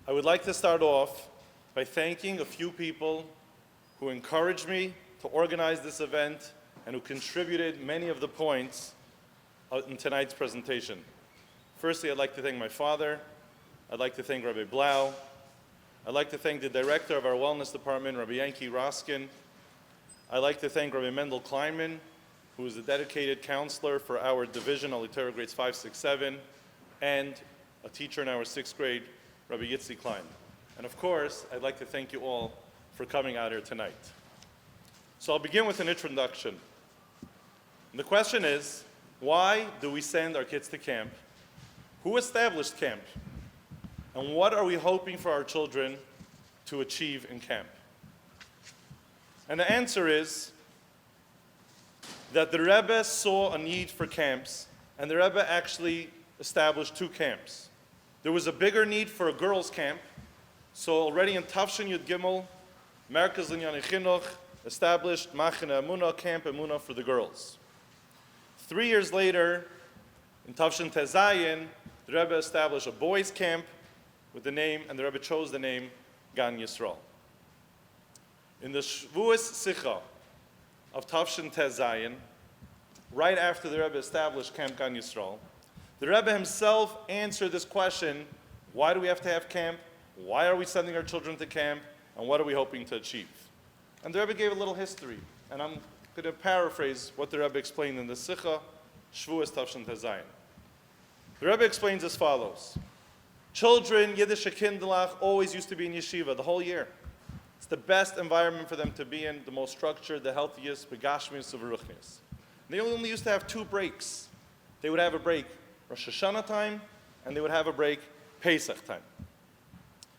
I would like to start off by thanking a few people who encouraged me to organize this event and who contributed many of the points in tonight's presentation. Firstly, I'd like to thank my father. I'd like to thank Rabbi Blau. I'd like to thank the director of our wellness department, Rabbi Yankee Roskin. I'd like to thank Rabbi Mendel Kleinman, who is a dedicated counselor for our division, Torah grades 5, 6, 7, and a teacher in our 6th grade, Rabbi Yitzzi Klein. And of course, I'd like to thank you all for coming out here tonight. So I'll begin with an introduction. And the question is, why do we send our kids to camp? Who established camp? And what are we hoping for our children to achieve in camp? And the answer is that the Rebbe saw a need for camps, and the Rebbe actually established 2 camps. There was a bigger need for a girls' camp, so already in Tafshin Yud Gimel, Merkaz Linyani Chinuch established Machane Emunah, Camp Emunah for the girls. 3 years later, in Tafshin Tezayin, the Rebbe established a boys' camp with the name, and the Rebbe chose the name Gan Yisrael. In the Shvuas Sicha of Tafshin Tezayin, right after the Rebbe established Camp Gan Yisrael, the Rebbe himself answered this question: why do we have to have camp? Why are we sending our children to camp? And what are we hoping to achieve? And the Rebbe gave a little history, and I'm going to paraphrase what the Rebbe explained in the Sicha, Shvuas Tafshin Tezayin. The Rebbe explains as follows: children, Yiddish Kindlach, always used to be in yeshiva the whole year. It's the best environment for them to be in, the most structured, the healthiest, begashmius of ruchnius. They only used to have 2 breaks. They would have a break Rosh Hashanah time, and they would have a break Pesach time.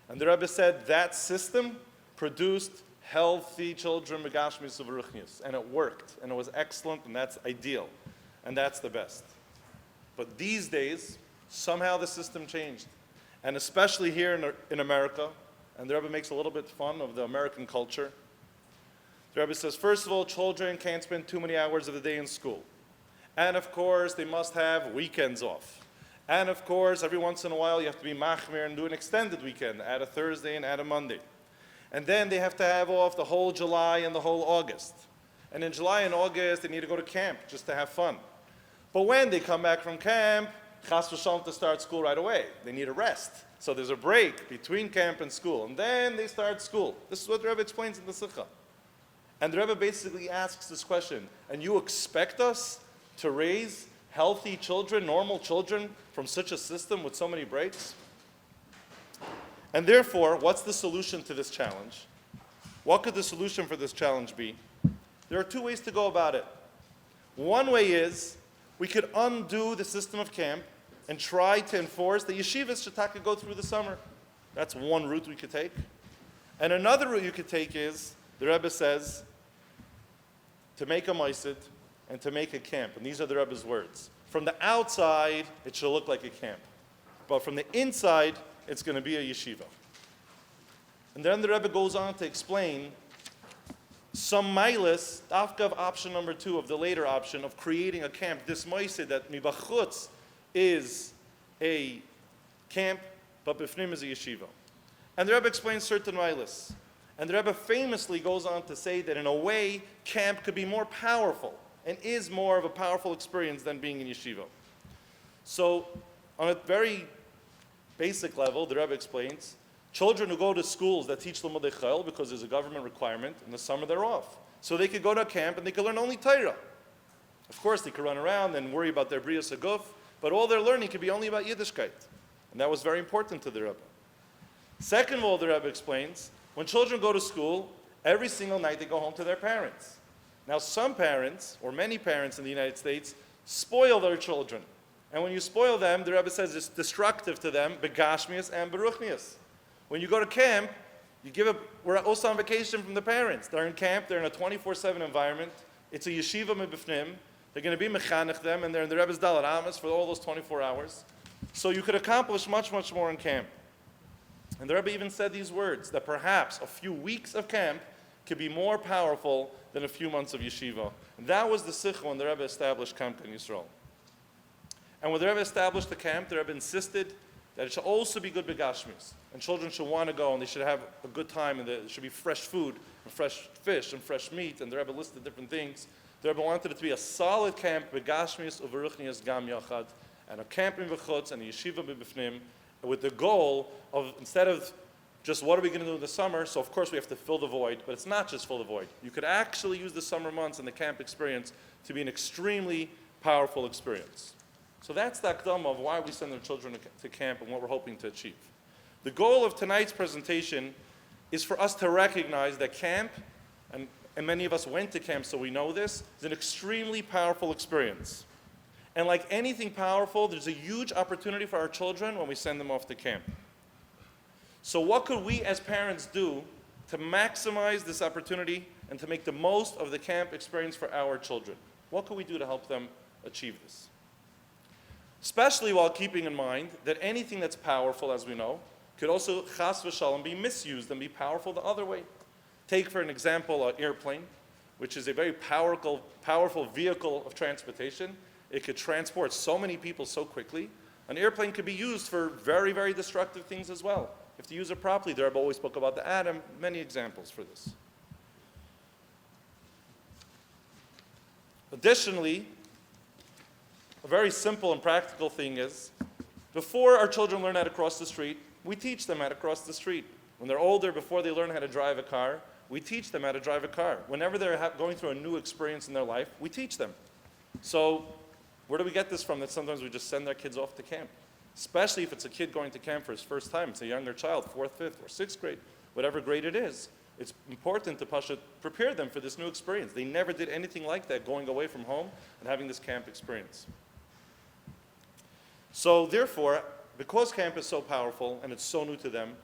And the Rebbe said that system produced healthy children, begashmius of ruchnius, and it worked, and it was excellent, and that's ideal, and that's the best. But these days, somehow the system changed, and especially here in America, and the Rebbe makes a little bit fun of the American culture. The Rebbe says, first of all, children can't spend too many hours of the day in school. And of course, they must have weekends off. And of course, every once in a while, you have to be machmir and do an extended weekend, add a Thursday and add a Monday. And then they have to have off the whole July and the whole August. And in July and August, they need to go to camp just to have fun. But when they come back from camp, chas v'shalom to start school right away. They need a rest. So there's a break between camp and school. And then they start school. This is what the Rebbe explains in the Sikha. And the Rebbe basically asks this question: and you expect us to raise healthy children, normal children, from such a system with so many breaks? And therefore, what's the solution to this challenge? What could the solution for this challenge be? There are 2 ways to go about it. One way is, we could undo the system of camp and try to enforce the yeshivas should go through the summer. That's one route we could take. And another route you could take is, the Rebbe says, to make a maisid and to make a camp. And these are the Rebbe's words. From the outside, it should look like a camp. But from the inside, it's going to be a yeshiva. And then the Rebbe goes on to explain some mailis, dafka option number 2 of the later option of creating a camp. This maisid that mibachutz is a camp, but bifnim is a yeshiva. And the Rebbe explains certain mailis. And the Rebbe famously goes on to say that in a way, camp could be more powerful and is more of a powerful experience than being in yeshiva. So, on a very basic level, the Rebbe explains, children who go to schools that teach Limudei Chayil, because there's a government requirement, in the summer they're off. So they could go to a camp and they could learn only Torah. Of course, they could run around and worry about their Brias HaGuf, but all their learning could be only about Yiddishkeit. And that was very important to the Rebbe. Second of all, the Rebbe explains, when children go to school, every single night they go home to their parents. Now, some parents, or many parents in the United States, spoil their children. And when you spoil them, the Rebbe says it's destructive to them, begashmias and beruchnias. When you go to camp, we're also on vacation from the parents. They're in camp, they're in a 24/7 environment. It's a yeshiva mebifnim. They're going to be mechanech them, and they're in the Rebbe's Dalet Amas for all those 24 hours. So you could accomplish much, much more in camp. And the Rebbe even said these words, that perhaps a few weeks of camp could be more powerful than a few months of yeshiva. And that was the sikh when the Rebbe established Camp Gan Yisrael. And when the Rebbe established the camp, the Rebbe insisted that it should also be good begashmis. And children should want to go, and they should have a good time, and there should be fresh food, and fresh fish, and fresh meat, and the Rebbe listed different things. The Rebbe wanted it to be a solid camp, begashmis uveruchnias gam yachad, and a camp in v'chutz, and a yeshiva b'bifnim, with the goal of, instead of just what are we going to do in the summer, so of course we have to fill the void, but it's not just fill the void. You could actually use the summer months and the camp experience to be an extremely powerful experience. So that's the akdama of why we send our children to camp and what we're hoping to achieve. The goal of tonight's presentation is for us to recognize that camp, and many of us went to camp so we know this, is an extremely powerful experience. And like anything powerful, there's a huge opportunity for our children when we send them off to camp. So what could we as parents do to maximize this opportunity and to make the most of the camp experience for our children? What could we do to help them achieve this? Especially while keeping in mind that anything that's powerful, as we know, could also chas v'shalom be misused and be powerful the other way. Take for an example an airplane, which is a very powerful vehicle of transportation. It could transport so many people so quickly. An airplane could be used for very, very destructive things as well. If you use it properly, the Rebbe always spoke about the atom, many examples for this. Additionally, a very simple and practical thing is, before our children learn how to cross the street, we teach them how to cross the street. When they're older, before they learn how to drive a car, we teach them how to drive a car. Whenever they're going through a new experience in their life, we teach them. So where do we get this from, that sometimes we just send our kids off to camp? Especially if it's a kid going to camp for his first time. It's a younger child, 4th, 5th, or 6th grade, whatever grade it is. It's important to prepare them for this new experience. They never did anything like that, going away from home and having this camp experience. So therefore, because camp is so powerful and it's so new to them,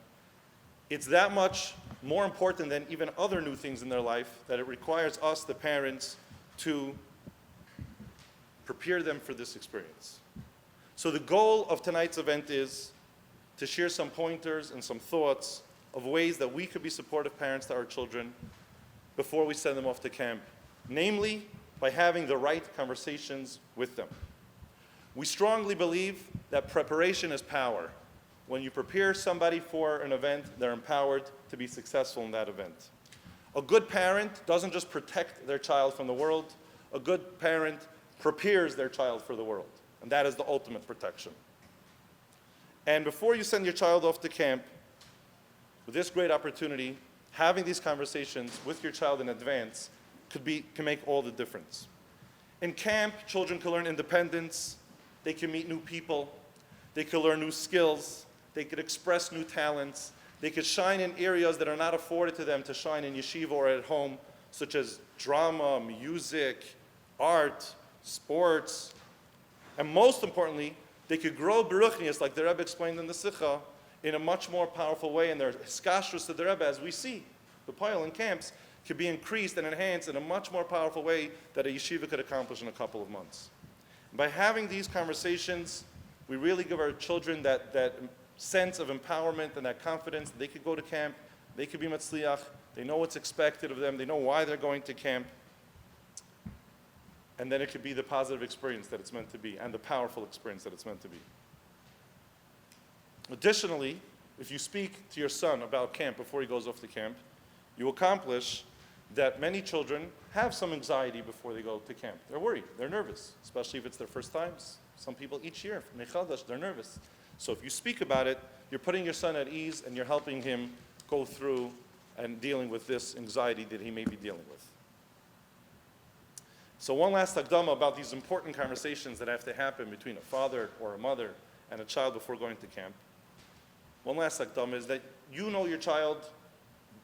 it's that much more important than even other new things in their life that it requires us, the parents, to prepare them for this experience. So the goal of tonight's event is to share some pointers and some thoughts of ways that we could be supportive parents to our children before we send them off to camp, namely by having the right conversations with them. We strongly believe that preparation is power. When you prepare somebody for an event, they're empowered to be successful in that event. A good parent doesn't just protect their child from the world. A good parent prepares their child for the world. And that is the ultimate protection. And before you send your child off to camp, with this great opportunity, having these conversations with your child in advance can make all the difference. In camp, children can learn independence, they can meet new people, they can learn new skills, they could express new talents, they could shine in areas that are not afforded to them to shine in yeshiva or at home, such as drama, music, art, sports, and most importantly, they could grow beruchnias, like the Rebbe explained in the Sikha, in a much more powerful way, and their hiskashrus to the Rebbe, as we see, the poil in camps, could be increased and enhanced in a much more powerful way that a yeshiva could accomplish in a couple of months. By having these conversations, we really give our children that sense of empowerment and that confidence. They could go to camp, they could be matzliach, they know what's expected of them, they know why they're going to camp, and then it could be the positive experience that it's meant to be and the powerful experience that it's meant to be. Additionally, if you speak to your son about camp before he goes off to camp, you accomplish that many children have some anxiety before they go to camp. They're worried, they're nervous, especially if it's their first times. Some people each year, they're nervous. So if you speak about it, you're putting your son at ease and you're helping him go through and dealing with this anxiety that he may be dealing with. So one last akdama about these important conversations that have to happen between a father or a mother and a child before going to camp. One last akdama is that you know your child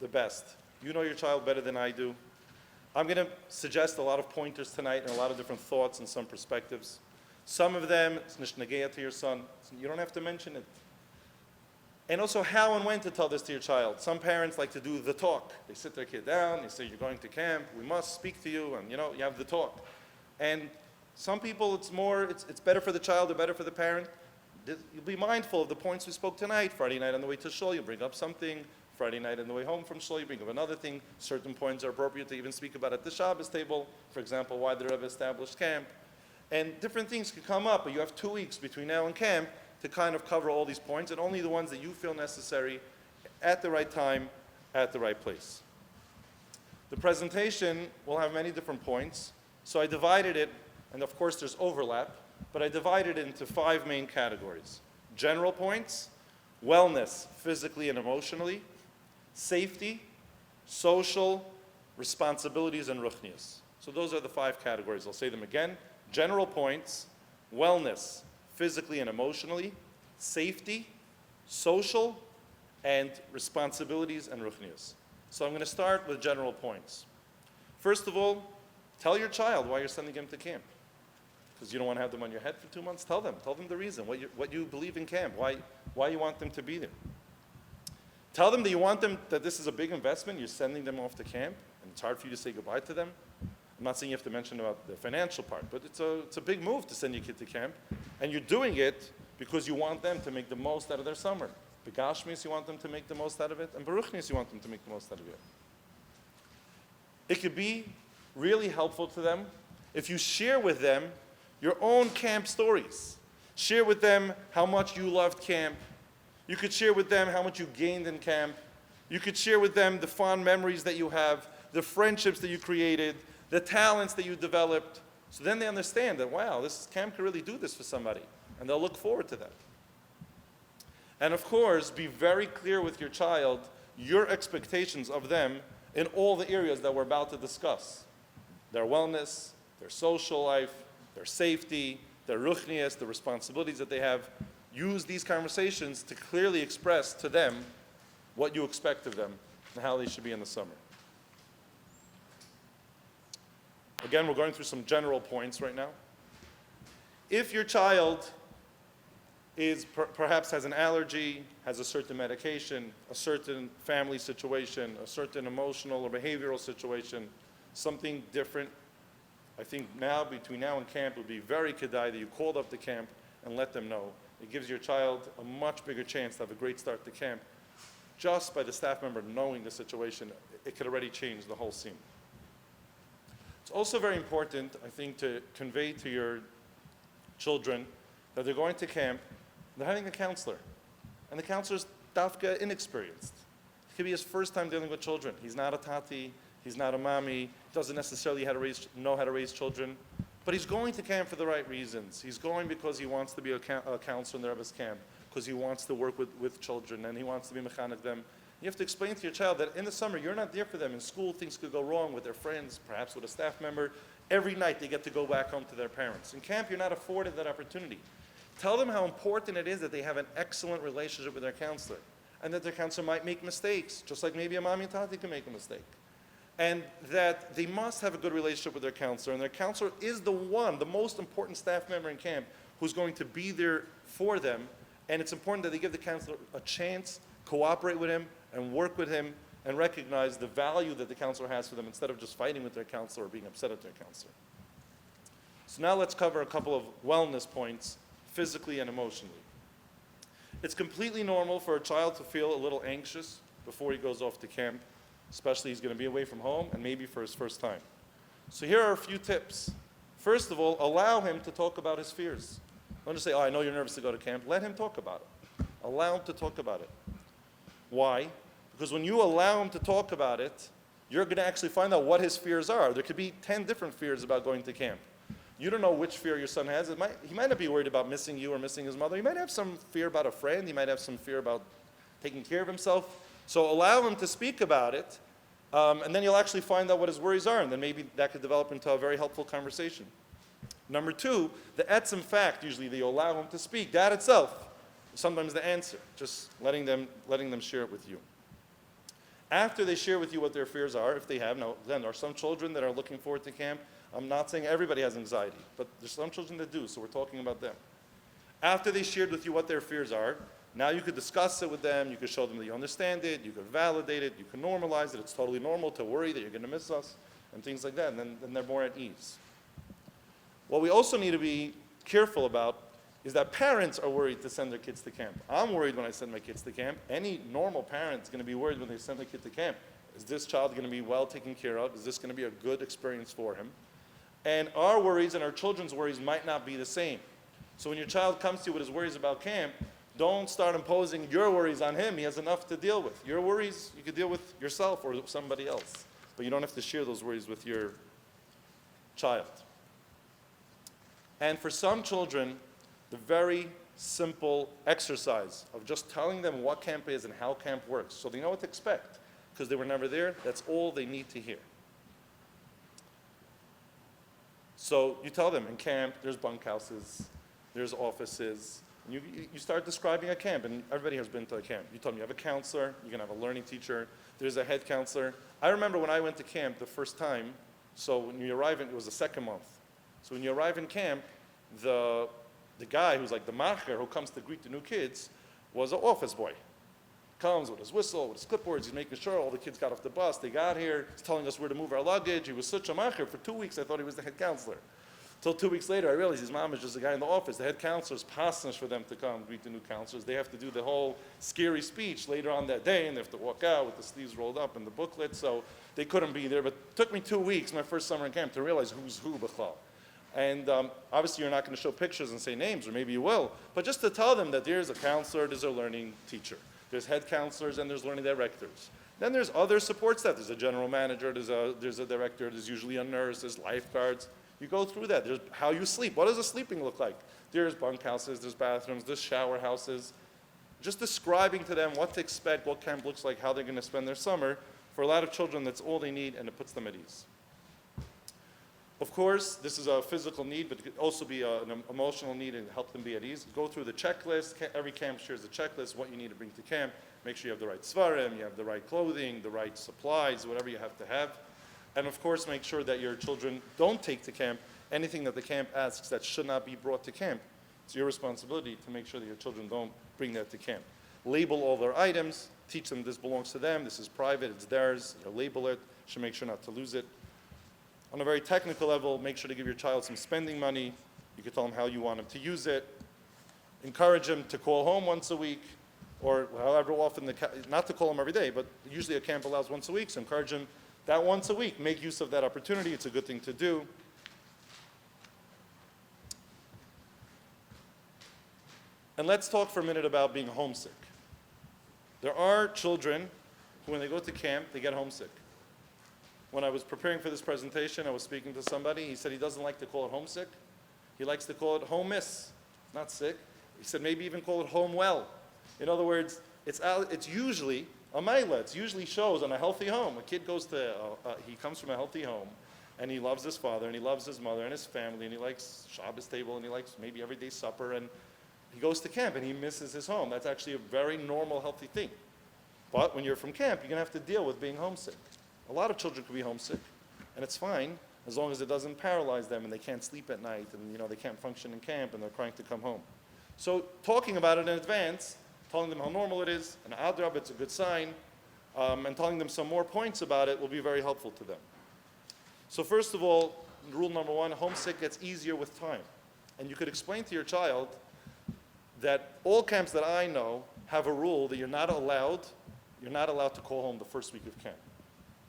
the best. You know your child better than I do. I'm going to suggest a lot of pointers tonight and a lot of different thoughts and some perspectives. Some of them, it's nishnageya to your son. You don't have to mention it. And also how and when to tell this to your child. Some parents like to do the talk. They sit their kid down, they say, you're going to camp, we must speak to you, and you have the talk. And some people, it's better for the child or better for the parent. You'll be mindful of the points we spoke tonight. Friday night on the way to shul, you bring up something. Friday night on the way home from shul, you bring up another thing. Certain points are appropriate to even speak about at the Shabbos table. For example, why the Rebbe established camp. And different things could come up, but you have 2 weeks between now and camp. to kind of cover all these points, and only the ones that you feel necessary at the right time, at the right place. The presentation will have many different points, so I divided it, and of course there's overlap, but I divided it into 5 main categories. General points, wellness, physically and emotionally, safety, social, responsibilities, and ruchnius. So those are the 5 categories. I'll say them again. General points, wellness, physically and emotionally, safety, social, and responsibilities and ruchnius. So I'm going to start with general points. First of all, tell your child why you're sending him to camp. Because you don't want to have them on your head for 2 months. Tell them the reason, what you believe in camp, why you want them to be there. Tell them that you want them, that this is a big investment, you're sending them off to camp, and it's hard for you to say goodbye to them. I'm not saying you have to mention about the financial part, but it's a big move to send your kid to camp, and you're doing it because you want them to make the most out of their summer. Begashmis, you want them to make the most out of it, and Baruchnis, you want them to make the most out of it. It could be really helpful to them if you share with them your own camp stories. Share with them how much you loved camp. You could share with them how much you gained in camp. You could share with them the fond memories that you have, the friendships that you created, the talents that you developed. So then they understand that, wow, this camp can really do this for somebody, and they'll look forward to that. And of course, be very clear with your child your expectations of them in all the areas that we're about to discuss. Their wellness, their social life, their safety, their ruchnias, the responsibilities that they have. Use these conversations to clearly express to them what you expect of them and how they should be in the summer. Again, we're going through some general points right now. If your child perhaps has an allergy, has a certain medication, a certain family situation, a certain emotional or behavioral situation, something different, I think now, between now and camp, it would be very kedai that you called up the camp and let them know. It gives your child a much bigger chance to have a great start to camp. Just by the staff member knowing the situation, it could already change the whole scene. It's also very important, I think, to convey to your children that they're going to camp, they're having a counselor. And the counselor's dafka inexperienced. It could be his first time dealing with children. He's not a tati, he's not a mommy, doesn't necessarily know how to raise children. But he's going to camp for the right reasons. He's going because he wants to be a counselor in the Rebbe's camp, because he wants to work with children, and he wants to be mechanic them. You have to explain to your child that in the summer, you're not there for them. In school, things could go wrong with their friends, perhaps with a staff member. Every night, they get to go back home to their parents. In camp, you're not afforded that opportunity. Tell them how important it is that they have an excellent relationship with their counselor, and that their counselor might make mistakes, just like maybe a mommy and tati can make a mistake. And that they must have a good relationship with their counselor, and their counselor is the most important staff member in camp who's going to be there for them, and it's important that they give the counselor a chance, cooperate with him, and work with him, and recognize the value that the counselor has for them instead of just fighting with their counselor or being upset at their counselor. So now let's cover a couple of wellness points, physically and emotionally. It's completely normal for a child to feel a little anxious before he goes off to camp, especially he's going to be away from home and maybe for his first time. So here are a few tips. First of all, allow him to talk about his fears. Don't just say, oh, I know you're nervous to go to camp. Let him talk about it. Allow him to talk about it. Why? Because when you allow him to talk about it, you're going to actually find out what his fears are. There could be 10 different fears about going to camp. You don't know which fear your son has. He might not be worried about missing you or missing his mother. He might have some fear about a friend. He might have some fear about taking care of himself. So allow him to speak about it, and then you'll actually find out what his worries are, and then maybe that could develop into a very helpful conversation. Number 2, the etzem fact, usually that you allow him to speak, that itself is sometimes the answer, just letting them share it with you. After they share with you what their fears are, if they have, now then there are some children that are looking forward to camp. I'm not saying everybody has anxiety, but there's some children that do, so we're talking about them. After they shared with you what their fears are, now you could discuss it with them, you could show them that you understand it, you could validate it, you can normalize it. It's totally normal to worry that you're going to miss us, and things like that, and then they're more at ease. What we also need to be careful about is that parents are worried to send their kids to camp. I'm worried when I send my kids to camp. Any normal parent is going to be worried when they send their kid to camp. Is this child going to be well taken care of? Is this going to be a good experience for him? And our worries and our children's worries might not be the same. So when your child comes to you with his worries about camp, don't start imposing your worries on him. He has enough to deal with. Your worries, you could deal with yourself or somebody else. But you don't have to share those worries with your child. And for some children, the very simple exercise of just telling them what camp is and how camp works, so they know what to expect, because they were never there, that's all they need to hear. So you tell them in camp, there's bunkhouses, there's offices, and you start describing a camp, and everybody has been to a camp. You tell them you have a counselor, you're going to have a learning teacher, there's a head counselor. I remember when I went to camp the first time, so when you arrive in, it was the second month. So when you arrive in camp, the guy who's like the macher who comes to greet the new kids was an office boy. Comes with his whistle, with his clipboards, he's making sure all the kids got off the bus, they got here, he's telling us where to move our luggage. He was such a macher. For 2 weeks I thought he was the head counselor. Till 2 weeks later I realized his mom is just a guy in the office. The head counselor's passing for them to come greet the new counselors. They have to do the whole scary speech later on that day, and they have to walk out with the sleeves rolled up and the booklet, so they couldn't be there. But it took me 2 weeks, my first summer in camp, to realize who's who b'chlal. And obviously you're not going to show pictures and say names, or maybe you will, but just to tell them that there's a counselor, there's a learning teacher, there's head counselors, and there's learning directors. Then there's other support staff. There's a general manager, there's a director, there's usually a nurse, there's lifeguards. You go through that. There's how you sleep. What does the sleeping look like? There's bunkhouses, there's bathrooms, there's shower houses. Just describing to them what to expect, what camp looks like, how they're going to spend their summer. For a lot of children, that's all they need, and it puts them at ease. Of course, this is a physical need, but it could also be an emotional need and help them be at ease. Go through the checklist. Every camp shares a checklist, what you need to bring to camp. Make sure you have the right svarim, you have the right clothing, the right supplies, whatever you have to have. And of course, make sure that your children don't take to camp anything that the camp asks that should not be brought to camp. It's your responsibility to make sure that your children don't bring that to camp. Label all their items. Teach them this belongs to them. This is private. It's theirs. Label it. Should make sure not to lose it. On a very technical level, make sure to give your child some spending money. You can tell them how you want them to use it. Encourage them to call home once a week, or however often, not to call them every day, but usually a camp allows once a week, so encourage them that once a week. Make use of that opportunity. It's a good thing to do. And let's talk for a minute about being homesick. There are children who, when they go to camp, they get homesick. When I was preparing for this presentation, I was speaking to somebody. He said he doesn't like to call it homesick. He likes to call it home miss, not sick. He said maybe even call it home well. In other words, it's usually a meila. It usually shows on a healthy home. A kid goes to, he comes from a healthy home, and he loves his father, and he loves his mother, and his family, and he likes Shabbos table, and he likes maybe everyday supper, and he goes to camp, and he misses his home. That's actually a very normal, healthy thing. But when you're from camp, you're going to have to deal with being homesick. A lot of children can be homesick, and it's fine as long as it doesn't paralyze them and they can't sleep at night and they can't function in camp and they're crying to come home. So talking about it in advance, telling them how normal it is, and adrab, it's a good sign, and telling them some more points about it will be very helpful to them. So first of all, rule number one, homesick gets easier with time. And you could explain to your child that all camps that I know have a rule that you're not allowed to call home the first week of camp.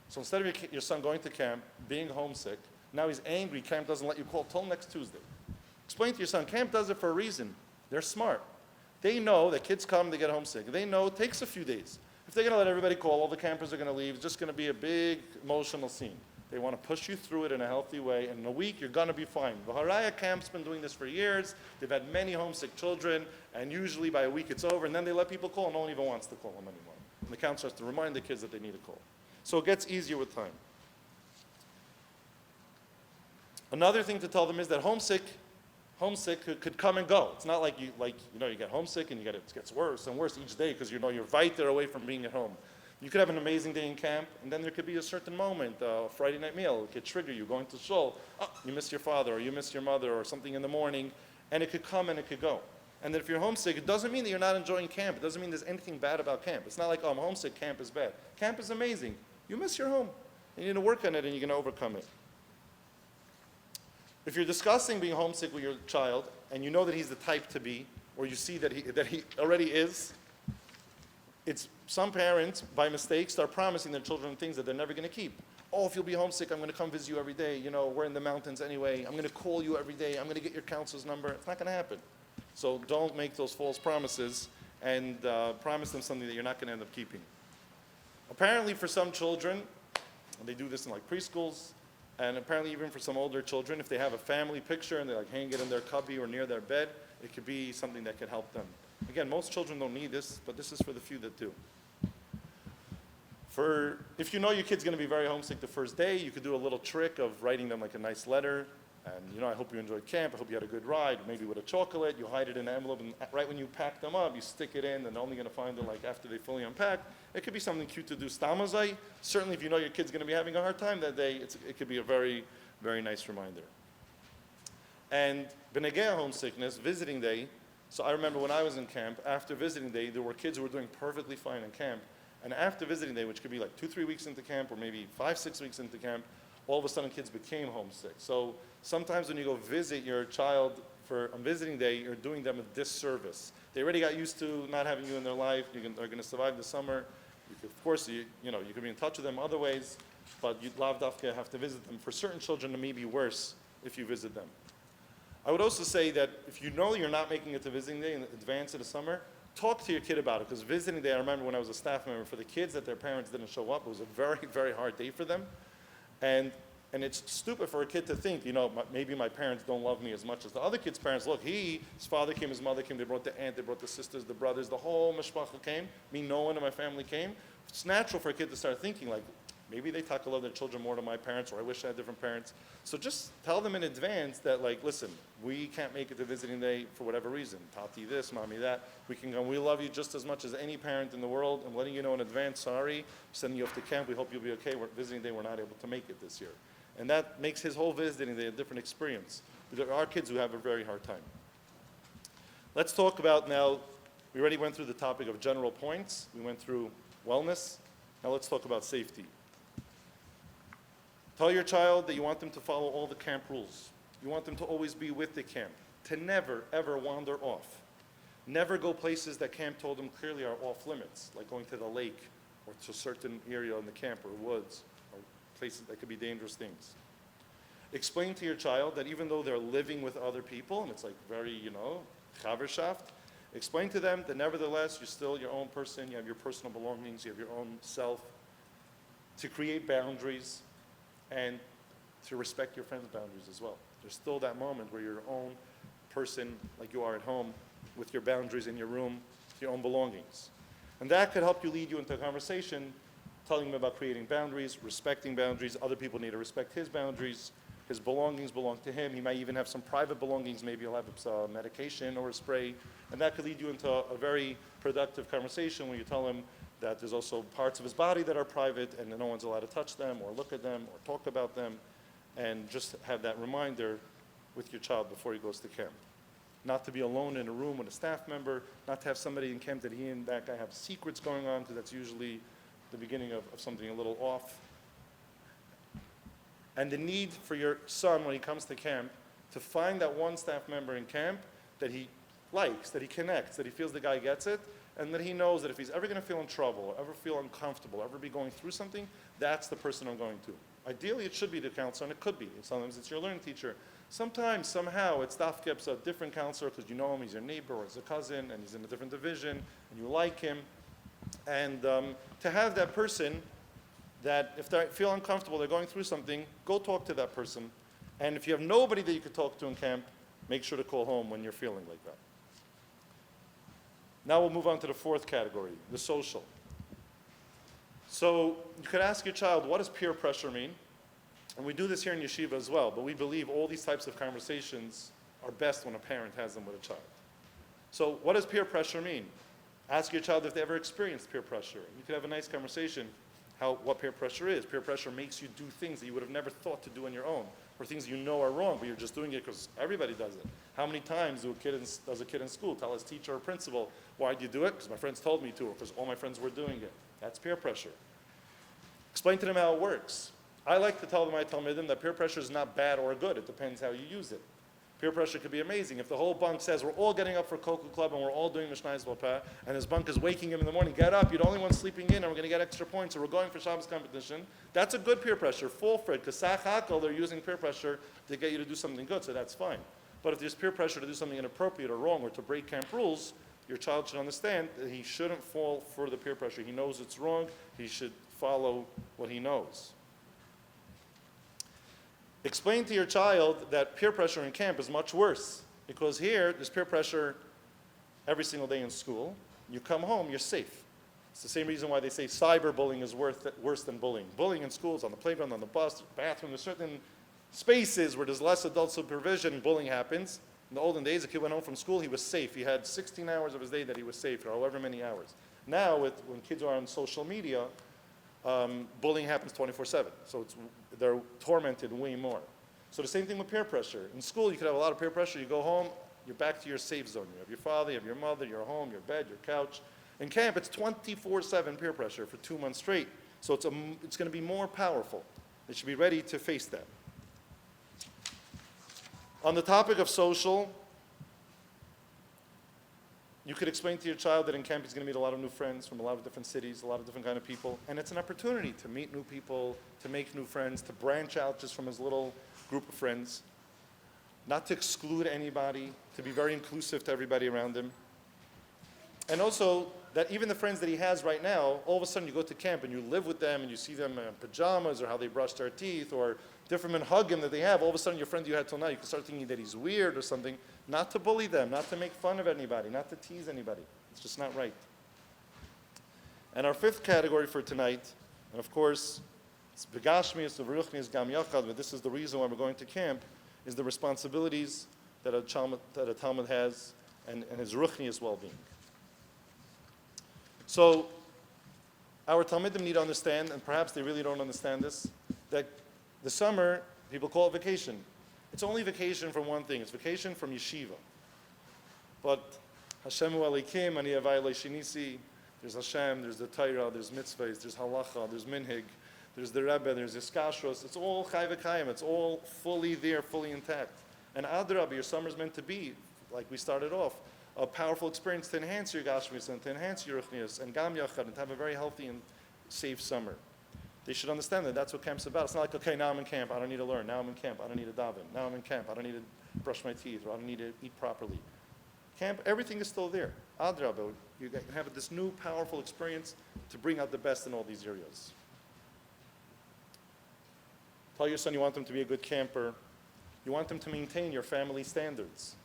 So instead of your son going to camp, being homesick, now he's angry, camp doesn't let you call till next Tuesday. Explain to your son, camp does it for a reason. They're smart. They know that kids come, they get homesick. They know it takes a few days. If they're going to let everybody call, all the campers are going to leave, it's just going to be a big emotional scene. They want to push you through it in a healthy way, and in a week you're going to be fine. The Haraya camp's been doing this for years. They've had many homesick children, and usually by a week it's over, and then they let people call, and no one even wants to call them anymore. And the counselor has to remind the kids that they need to call. So it gets easier with time. Another thing to tell them is that homesick could come and go. It's not like you get homesick and it gets worse and worse each day because you're right there away from being at home. You could have an amazing day in camp, and then there could be a certain moment, a Friday night meal, it could trigger you going to shul. Oh, you miss your father, or you miss your mother, or something in the morning, and it could come and it could go. And then if you're homesick, it doesn't mean that you're not enjoying camp. It doesn't mean there's anything bad about camp. It's not like, oh, I'm homesick, camp is bad. Camp is amazing. You miss your home. You need to work on it, and you're going to overcome it. If you're discussing being homesick with your child, and you know that he's the type to be, or you see that he already is, it's some parents, by mistake, start promising their children things that they're never going to keep. Oh, if you'll be homesick, I'm going to come visit you every day. We're in the mountains anyway. I'm going to call you every day. I'm going to get your counselor's number. It's not going to happen. So don't make those false promises and promise them something that you're not going to end up keeping. Apparently for some children, and they do this in like preschools, and apparently even for some older children, if they have a family picture and they like hang it in their cubby or near their bed, it could be something that could help them. Again, most children don't need this, but this is for the few that do. If you know your kid's going to be very homesick the first day, you could do a little trick of writing them like a nice letter. And I hope you enjoyed camp. I hope you had a good ride. Maybe with a chocolate, you hide it in an envelope, and right when you pack them up, you stick it in, and they're only going to find it like after they fully unpack. It could be something cute to do. Stamazai. Certainly, if you know your kid's going to be having a hard time that day, it could be a very, very nice reminder. And Benegea homesickness, visiting day. So I remember when I was in camp, after visiting day, there were kids who were doing perfectly fine in camp. And after visiting day, which could be like 2-3 weeks into camp, or maybe 5-6 weeks into camp, all of a sudden kids became homesick. So sometimes when you go visit your child on visiting day, you're doing them a disservice. They already got used to not having you in their life. They're going to survive the summer. Of course, you can be in touch with them other ways, but you'd lav dafka have to visit them. For certain children, it may be worse if you visit them. I would also say that if you know you're not making it to visiting day in advance of the summer, talk to your kid about it, because visiting day, I remember when I was a staff member, for the kids that their parents didn't show up, it was a very, very hard day for them. And it's stupid for a kid to think, maybe my parents don't love me as much as the other kid's parents. Look, his father came, his mother came, they brought the aunt, they brought the sisters, the brothers, the whole mishpacha came. Me, no one in my family came. It's natural for a kid to start thinking like, maybe they talk love their children more to my parents, or I wish I had different parents. So just tell them in advance that, like, listen, we can't make it to visiting day for whatever reason. Tati this, mommy that. We can go. We love you just as much as any parent in the world. I'm letting you know in advance, sorry, sending you off to camp. We hope you'll be okay. Visiting day, we're not able to make it this year. And that makes his whole visiting day a different experience. There are kids who have a very hard time. Let's talk about now, we already went through the topic of general points. We went through wellness. Now let's talk about safety. Tell your child that you want them to follow all the camp rules. You want them to always be with the camp, to never, ever wander off. Never go places that camp told them clearly are off limits, like going to the lake or to a certain area in the camp or woods or places that could be dangerous things. Explain to your child that even though they're living with other people, and it's like very, chaverschaft, explain to them that nevertheless, you're still your own person, you have your personal belongings, you have your own self, to create boundaries, and to respect your friends' boundaries as well. There's still that moment where you're your own person, like you are at home, with your boundaries in your room, your own belongings. And that could help you lead you into a conversation, telling them about creating boundaries, respecting boundaries. Other people need to respect his boundaries. His belongings belong to him. He might even have some private belongings. Maybe he'll have a medication or a spray. And that could lead you into a very productive conversation when you tell him that there's also parts of his body that are private and that no one's allowed to touch them or look at them or talk about them, and just have that reminder with your child before he goes to camp. Not to be alone in a room with a staff member, not to have somebody in camp that he and that guy have secrets going on, because that's usually the beginning of something a little off. And the need for your son when he comes to camp to find that one staff member in camp that he likes, that he connects, that he feels the guy gets it, and that he knows that if he's ever going to feel in trouble, or ever feel uncomfortable, or ever be going through something, that's the person I'm going to. Ideally, it should be the counselor, and it could be. Sometimes it's your learning teacher. Sometimes, somehow, it's dafka, a different counselor because you know him, he's your neighbor, or he's a cousin, and he's in a different division, and you like him. And to have that person that if they feel uncomfortable, they're going through something, go talk to that person. And if you have nobody that you could talk to in camp, make sure to call home when you're feeling like that. Now we'll move on to the fourth category, the social. So you could ask your child, what does peer pressure mean? And we do this here in yeshiva as well, but we believe all these types of conversations are best when a parent has them with a child. So what does peer pressure mean? Ask your child if they ever experienced peer pressure. You could have a nice conversation what peer pressure is. Peer pressure makes you do things that you would have never thought to do on your own, or things you know are wrong, but you're just doing it because everybody does it. How many times does a kid in school tell his teacher or principal, why'd you do it? Because my friends told me to, or because all my friends were doing it. That's peer pressure. Explain to them how it works. I like to tell them that peer pressure is not bad or good. It depends how you use it. Peer pressure could be amazing. If the whole bunk says, we're all getting up for Koku Club and we're all doing Mishnayos Balpeh, and his bunk is waking him in the morning, get up, you're the only one sleeping in, and we're going to get extra points, or we're going for Shabbos competition, that's a good peer pressure. Fall for it, because Sach HaKol, they're using peer pressure to get you to do something good, so that's fine. But if there's peer pressure to do something inappropriate or wrong or to break camp rules, your child should understand that he shouldn't fall for the peer pressure. He knows it's wrong. He should follow what he knows. Explain to your child that peer pressure in camp is much worse, because here there's peer pressure every single day in school. You come home, you're safe. It's the same reason why they say cyberbullying is worse than bullying. Bullying in schools, on the playground, on the bus, bathroom, there's certain spaces where there's less adult supervision, bullying happens. In the olden days, a kid went home from school, he was safe. He had 16 hours of his day that he was safe, or however many hours. Now, when kids are on social media, bullying happens 24/7. So they're tormented way more. So the same thing with peer pressure. In school, you could have a lot of peer pressure. You go home, you're back to your safe zone. You have your father, you have your mother, your home, your bed, your couch. In camp, it's 24/7 peer pressure for 2 months straight. So it's going to be more powerful. They should be ready to face that. On the topic of social, you could explain to your child that in camp he's going to meet a lot of new friends from a lot of different cities, a lot of different kind of people. And it's an opportunity to meet new people, to make new friends, to branch out just from his little group of friends. Not to exclude anybody, to be very inclusive to everybody around him. And also, that even the friends that he has right now, all of a sudden you go to camp and you live with them and you see them in pajamas or how they brush their teeth or different hug him that they have, all of a sudden your friend you had till now, you can start thinking that he's weird or something. Not to bully them, not to make fun of anybody, not to tease anybody. It's just not right. And our fifth category for tonight, and of course, it's begashmius, v'ruchnius, gam yachad, but this is the reason why we're going to camp, is the responsibilities that a Talmud has and his ruchnius well-being. So our Talmudim need to understand, and perhaps they really don't understand this, that the summer, people call it vacation. It's only vacation from one thing. It's vacation from yeshiva. But Hashemu Aleikim, Ani Avai Leishinisi, there's Hashem, there's the Torah, there's mitzvahs, there's halacha, there's minhig, there's the Rebbe, there's iskashros. It's all chai v'kayim. It's all fully there, fully intact. And adrab, your summer's meant to be, like we started off, a powerful experience to enhance your gashmis and to enhance your ruchnius and gam yachad and to have a very healthy and safe summer. They should understand that that's what camp's about. It's not like, okay, now I'm in camp, I don't need to learn. Now I'm in camp, I don't need to daven. Now I'm in camp, I don't need to brush my teeth, or I don't need to eat properly. Camp, everything is still there. Adrabah, you have this new powerful experience to bring out the best in all these areas. Tell your son you want him to be a good camper. You want him to maintain your family standards.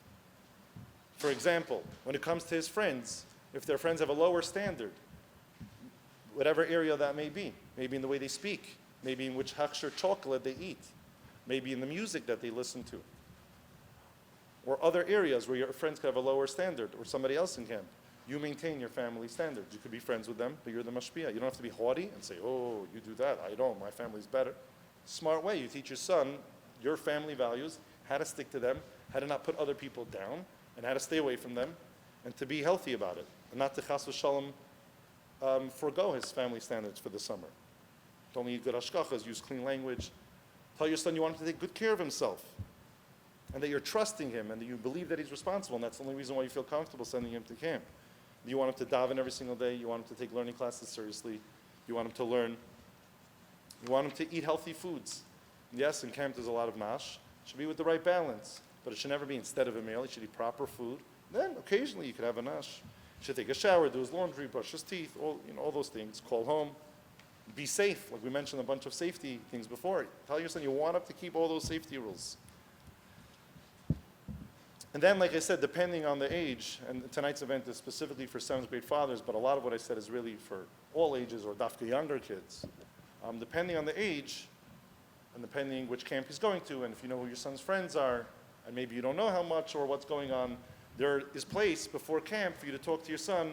For example, when it comes to his friends, if their friends have a lower standard, whatever area that may be, maybe in the way they speak, maybe in which haksher chocolate they eat, maybe in the music that they listen to, or other areas where your friends could have a lower standard, or somebody else in camp, you maintain your family standards. You could be friends with them, but you're the mashpia. You don't have to be haughty and say, oh, you do that, I don't, my family's better. Smart way, you teach your son your family values, how to stick to them, how to not put other people down, and how to stay away from them, and to be healthy about it, and not to chas v'shalom forego his family standards for the summer. Don't eat good hashkachas, use clean language. Tell your son you want him to take good care of himself, and that you're trusting him, and that you believe that he's responsible, and that's the only reason why you feel comfortable sending him to camp. You want him to daven every single day, you want him to take learning classes seriously, you want him to learn, you want him to eat healthy foods. Yes, in camp there's a lot of nash, it should be with the right balance, but it should never be instead of a meal. He should eat proper food. Then occasionally you could have a nash. He should take a shower, do his laundry, brush his teeth, all those things. Call home. Be safe, like we mentioned a bunch of safety things before. Tell your son you want him to keep all those safety rules. And then, like I said, depending on the age, and tonight's event is specifically for 7th grade fathers, but a lot of what I said is really for all ages or dafka younger kids. Depending on the age, and depending which camp he's going to, and if you know who your son's friends are, and maybe you don't know how much or what's going on, there is place before camp for you to talk to your son,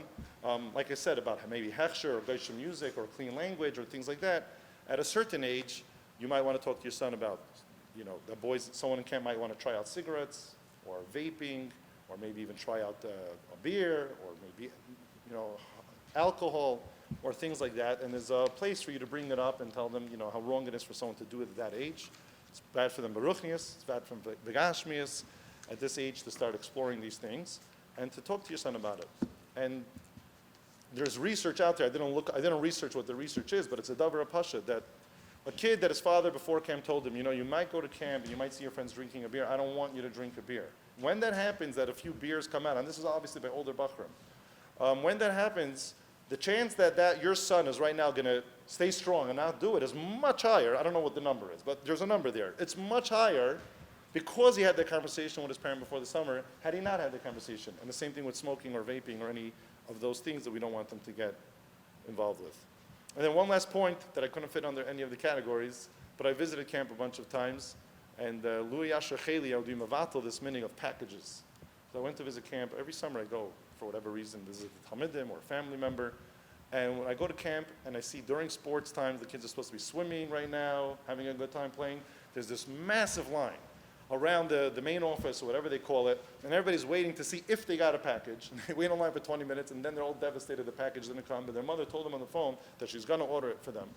like I said, about maybe hechsher or geisha music or clean language or things like that. At a certain age, you might want to talk to your son about, someone in camp might want to try out cigarettes or vaping, or maybe even try out a beer, or maybe, alcohol, or things like that. And there's a place for you to bring it up and tell them, how wrong it is for someone to do it at that age. It's bad for them baruchnius, it's bad for them begashmius, at this age to start exploring these things, and to talk to your son about it. And there's research out there, I didn't research what the research is, but it's a davar pasha, that a kid that his father before camp told him, you might go to camp and you might see your friends drinking a beer, I don't want you to drink a beer. when that happens, that a few beers come out, and this is obviously by older Bachrim, when that happens, the chance that your son is right now going to stay strong and not do it is much higher. I don't know what the number is, but there's a number there. It's much higher because he had that conversation with his parent before the summer, had he not had the conversation. And the same thing with smoking or vaping or any of those things that we don't want them to get involved with. And then one last point that I couldn't fit under any of the categories, but I visited camp a bunch of times, and Louis Yasher Cheli, I would do mavatal, this meaning of packages. So I went to visit camp. Every summer I go, for whatever reason, visit the Talmidim or a family member. And when I go to camp and I see during sports times, the kids are supposed to be swimming right now, having a good time playing, there's this massive line around the main office or whatever they call it, and everybody's waiting to see if they got a package. And they wait online for 20 minutes, and then they're all devastated the package didn't come, but their mother told them on the phone that she's going to order it for them.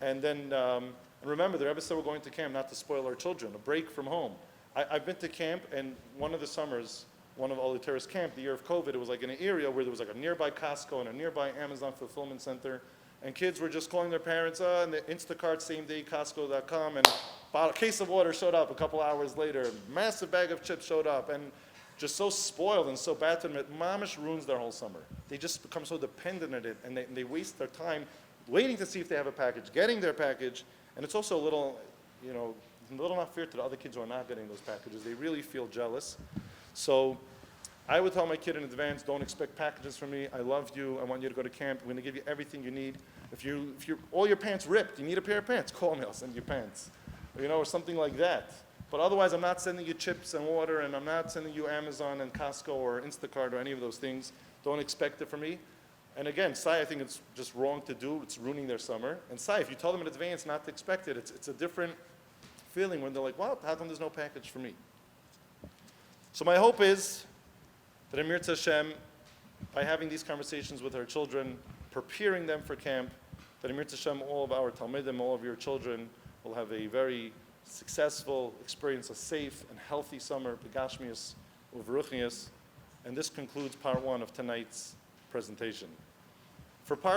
And then, and remember, the Rebbe said we're going to camp not to spoil our children, a break from home. I've been to camp, and one of the summers, one of all the terrorist camp, the year of COVID, it was like in an area where there was like a nearby Costco and a nearby Amazon fulfillment center, and kids were just calling their parents, and the Instacart, same day, Costco.com, and a case of water showed up a couple hours later, a massive bag of chips showed up, and just so spoiled and so bad to them, it mamish ruins their whole summer. They just become so dependent on it, and they waste their time waiting to see if they have a package, getting their package, and it's also a little, a little not fair to the other kids who are not getting those packages. They really feel jealous. So I would tell my kid in advance, don't expect packages from me. I love you. I want you to go to camp. I'm going to give you everything you need. If you're all your pants ripped, you need a pair of pants, call me, I'll send you pants. Or something like that. But otherwise, I'm not sending you chips and water, and I'm not sending you Amazon and Costco or Instacart or any of those things. Don't expect it from me. And again, Sai, I think it's just wrong to do. It's ruining their summer. And Sai, if you tell them in advance not to expect it, it's a different feeling when they're like, well, how come there's no package for me? So my hope is that Amir Hashem, by having these conversations with our children, preparing them for camp, that Amir Hashem, all of our Talmidim, all of your children, will have a very successful experience, a safe and healthy summer, Begashmius, Uveruchnius. And this concludes part one of tonight's presentation. For part